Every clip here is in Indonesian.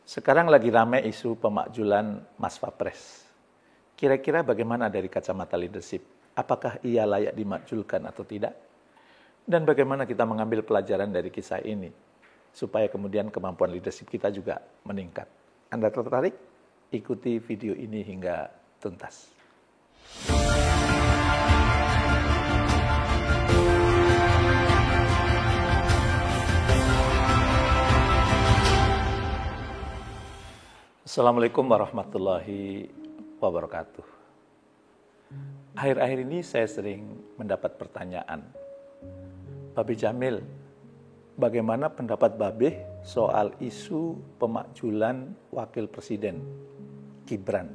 Sekarang lagi ramai isu pemakjulan Mas Wapres. Kira-kira bagaimana dari kacamata leadership? Apakah ia layak dimakjulkan atau tidak? Dan bagaimana kita mengambil pelajaran dari kisah ini? Supaya kemudian kemampuan leadership kita juga meningkat. Anda tertarik? Ikuti video ini hingga tuntas. Assalamualaikum warahmatullahi wabarakatuh. Akhir-akhir ini saya sering mendapat pertanyaan, Babe Jamil, bagaimana pendapat Babe soal isu pemakjulan Wakil Presiden Gibran?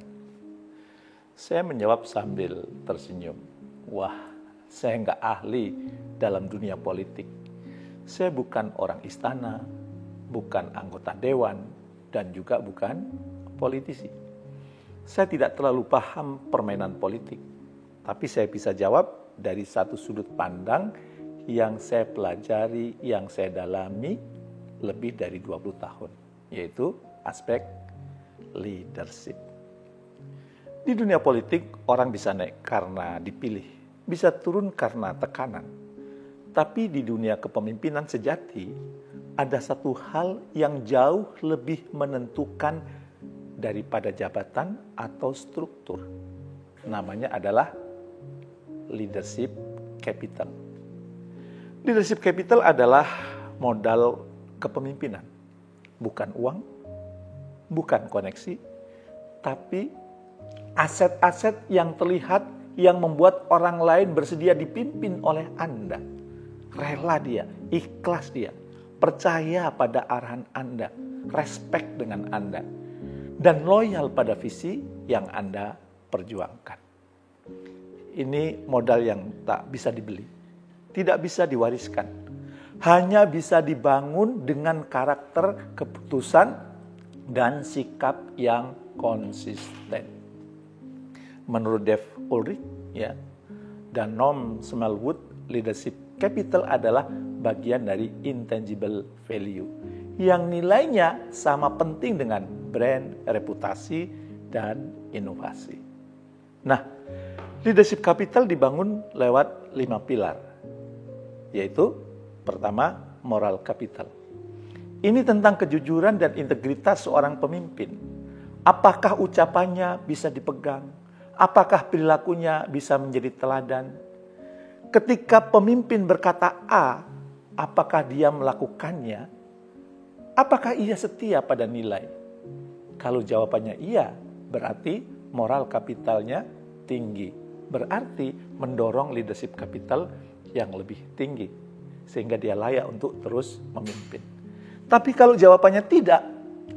Saya menjawab sambil tersenyum, wah, saya nggak ahli dalam dunia politik. Saya bukan orang istana, bukan anggota dewan, dan juga bukan politisi. Saya tidak terlalu paham permainan politik, tapi saya bisa jawab dari satu sudut pandang yang saya pelajari, yang saya dalami lebih dari 20 tahun, yaitu aspek leadership. Di dunia politik, orang bisa naik karena dipilih, bisa turun karena tekanan. Tapi di dunia kepemimpinan sejati, ada satu hal yang jauh lebih menentukan daripada jabatan atau struktur. Namanya adalah leadership capital. Leadership capital adalah modal kepemimpinan. Bukan uang, bukan koneksi, tapi aset-aset yang terlihat yang membuat orang lain bersedia dipimpin oleh Anda. Rela dia, ikhlas dia, percaya pada arahan Anda, respect dengan Anda, dan loyal pada visi yang Anda perjuangkan. Ini modal yang tak bisa dibeli, tidak bisa diwariskan, hanya bisa dibangun dengan karakter, keputusan, dan sikap yang konsisten. Menurut Dave Ulrich dan Noam Smallwood, leadership capital adalah bagian dari intangible value yang nilainya sama penting dengan brand, reputasi, dan inovasi. Nah, leadership capital dibangun lewat 5 pilar, yaitu pertama, moral capital. Ini tentang kejujuran dan integritas seorang pemimpin. Apakah ucapannya bisa dipegang? Apakah perilakunya bisa menjadi teladan? Ketika pemimpin berkata A, apakah dia melakukannya? Apakah ia setia pada nilai? Kalau jawabannya iya, berarti moral kapitalnya tinggi. Berarti mendorong leadership capital yang lebih tinggi. Sehingga dia layak untuk terus memimpin. Tapi kalau jawabannya tidak,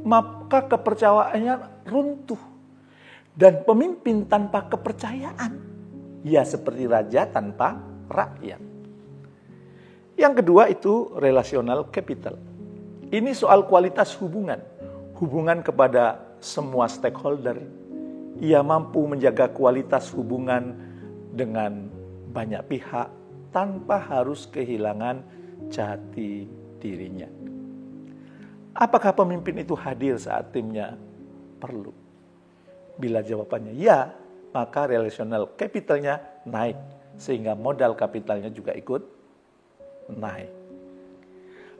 maka kepercayaannya runtuh. Dan pemimpin tanpa kepercayaan, ya seperti raja tanpa rakyat. Yang kedua itu relational capital. Ini soal kualitas hubungan. Hubungan kepada semua stakeholder. Ia mampu menjaga kualitas hubungan dengan banyak pihak tanpa harus kehilangan jati dirinya. Apakah pemimpin itu hadir saat timnya perlu? Bila jawabannya ya, maka relational capitalnya naik. Sehingga modal kapitalnya juga ikut naik.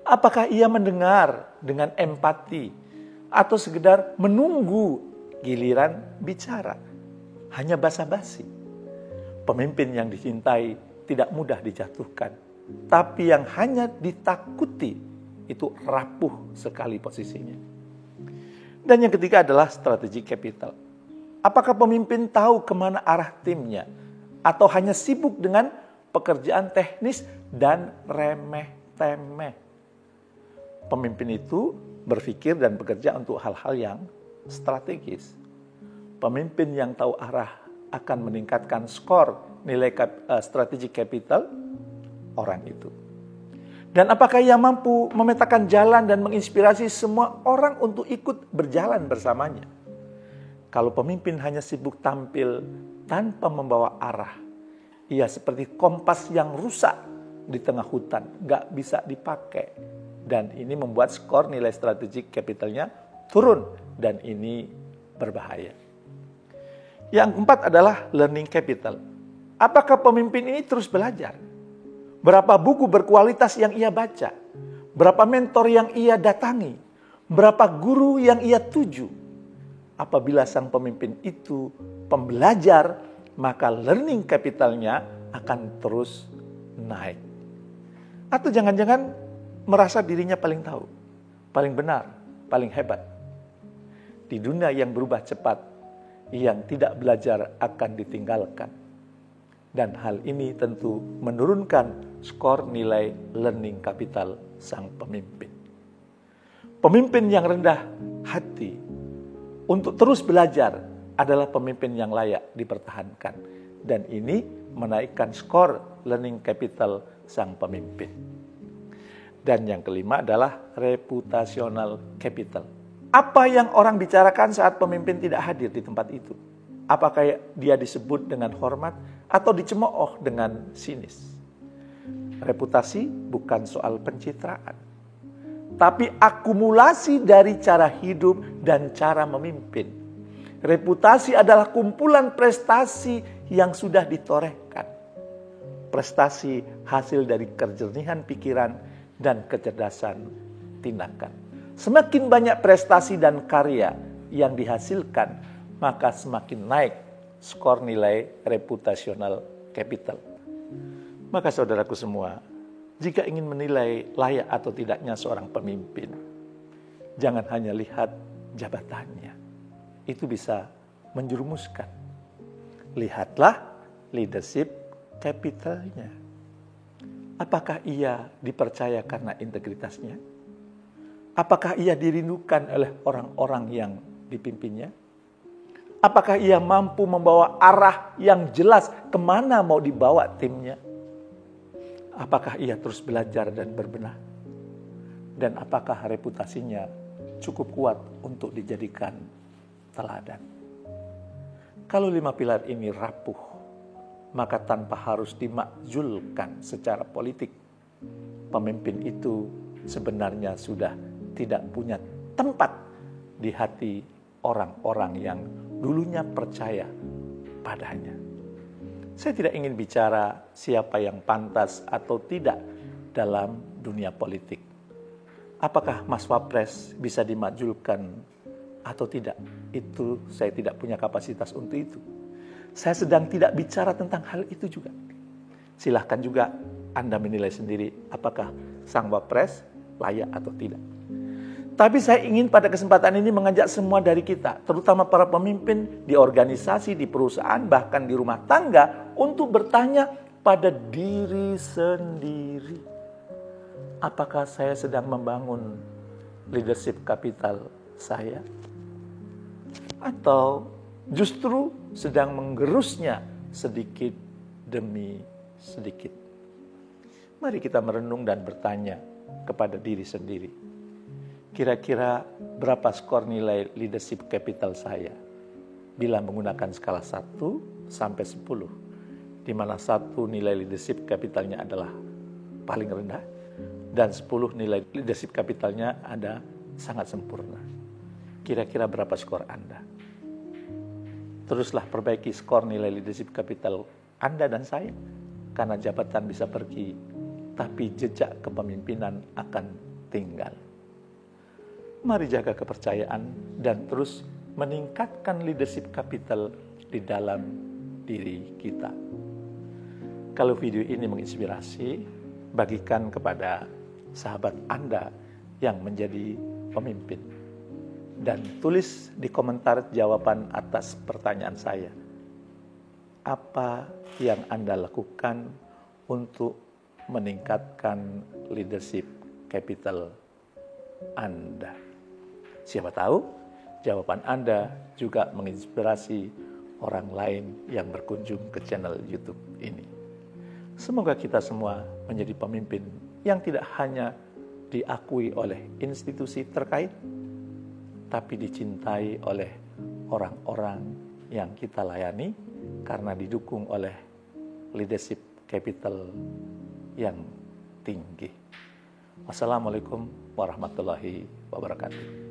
Apakah ia mendengar dengan empati atau sekedar menunggu giliran bicara? Hanya basa-basi. Pemimpin yang dicintai tidak mudah dijatuhkan. Tapi yang hanya ditakuti itu rapuh sekali posisinya. Dan yang ketiga adalah strategi capital. Apakah pemimpin tahu kemana arah timnya? Atau hanya sibuk dengan pekerjaan teknis dan remeh-temeh. Pemimpin itu berpikir dan bekerja untuk hal-hal yang strategis. Pemimpin yang tahu arah akan meningkatkan skor nilai strategi capital orang itu. Dan apakah ia mampu memetakan jalan dan menginspirasi semua orang untuk ikut berjalan bersamanya? Kalau pemimpin hanya sibuk tampil tanpa membawa arah, ia seperti kompas yang rusak di tengah hutan, nggak bisa dipakai. Dan ini membuat skor nilai strategik capitalnya turun dan ini berbahaya. Yang keempat adalah learning capital. Apakah pemimpin ini terus belajar? Berapa buku berkualitas yang ia baca? Berapa mentor yang ia datangi? Berapa guru yang ia tuju? Apabila sang pemimpin itu pembelajar, maka learning capitalnya akan terus naik. Atau jangan-jangan merasa dirinya paling tahu, paling benar, paling hebat. Di dunia yang berubah cepat, yang tidak belajar akan ditinggalkan. Dan hal ini tentu menurunkan skor nilai learning capital sang pemimpin. Pemimpin yang rendah hati untuk terus belajar adalah pemimpin yang layak dipertahankan. Dan ini menaikkan skor learning capital sang pemimpin. Dan yang kelima adalah reputational capital. Apa yang orang bicarakan saat pemimpin tidak hadir di tempat itu? Apakah dia disebut dengan hormat atau dicemooh dengan sinis? Reputasi bukan soal pencitraan, tapi akumulasi dari cara hidup dan cara memimpin. Reputasi adalah kumpulan prestasi yang sudah ditorehkan. Prestasi hasil dari kejernihan pikiran dan kecerdasan tindakan. Semakin banyak prestasi dan karya yang dihasilkan, maka semakin naik skor nilai reputational capital. Maka saudaraku semua, jika ingin menilai layak atau tidaknya seorang pemimpin, jangan hanya lihat jabatannya. Itu bisa menjerumuskan. Lihatlah leadership capitalnya. Apakah ia dipercaya karena integritasnya? Apakah ia dirindukan oleh orang-orang yang dipimpinnya? Apakah ia mampu membawa arah yang jelas kemana mau dibawa timnya? Apakah ia terus belajar dan berbenah? Dan apakah reputasinya cukup kuat untuk dijadikan teladan? Kalau 5 pilar ini rapuh, maka tanpa harus dimakzulkan secara politik, pemimpin itu sebenarnya sudah tidak punya tempat di hati orang-orang yang dulunya percaya padanya. Saya tidak ingin bicara siapa yang pantas atau tidak dalam dunia politik. Apakah Mas Wapres bisa dimakzulkan atau tidak? Itu saya tidak punya kapasitas untuk itu. Saya sedang tidak bicara tentang hal itu juga. Silahkan juga Anda menilai sendiri apakah sang Wapres layak atau tidak. Tapi saya ingin pada kesempatan ini mengajak semua dari kita, terutama para pemimpin di organisasi, di perusahaan, bahkan di rumah tangga, untuk bertanya pada diri sendiri. Apakah saya sedang membangun leadership capital saya? Atau justru sedang menggerusnya sedikit demi sedikit? Mari kita merenung dan bertanya kepada diri sendiri. Kira-kira berapa skor nilai leadership capital saya? Bila menggunakan skala 1 sampai 10, di mana 1 nilai leadership capitalnya adalah paling rendah, dan 10 nilai leadership capitalnya ada sangat sempurna. Kira-kira berapa skor Anda? Teruslah perbaiki skor nilai leadership capital Anda dan saya, karena jabatan bisa pergi, tapi jejak kepemimpinan akan tinggal. Mari jaga kepercayaan dan terus meningkatkan leadership capital di dalam diri kita. Kalau video ini menginspirasi, bagikan kepada sahabat Anda yang menjadi pemimpin. Dan tulis di komentar jawaban atas pertanyaan saya. Apa yang Anda lakukan untuk meningkatkan leadership capital Anda? Siapa tahu jawaban Anda juga menginspirasi orang lain yang berkunjung ke channel YouTube ini. Semoga kita semua menjadi pemimpin yang tidak hanya diakui oleh institusi terkait, tapi dicintai oleh orang-orang yang kita layani karena didukung oleh leadership capital yang tinggi. Wassalamualaikum warahmatullahi wabarakatuh.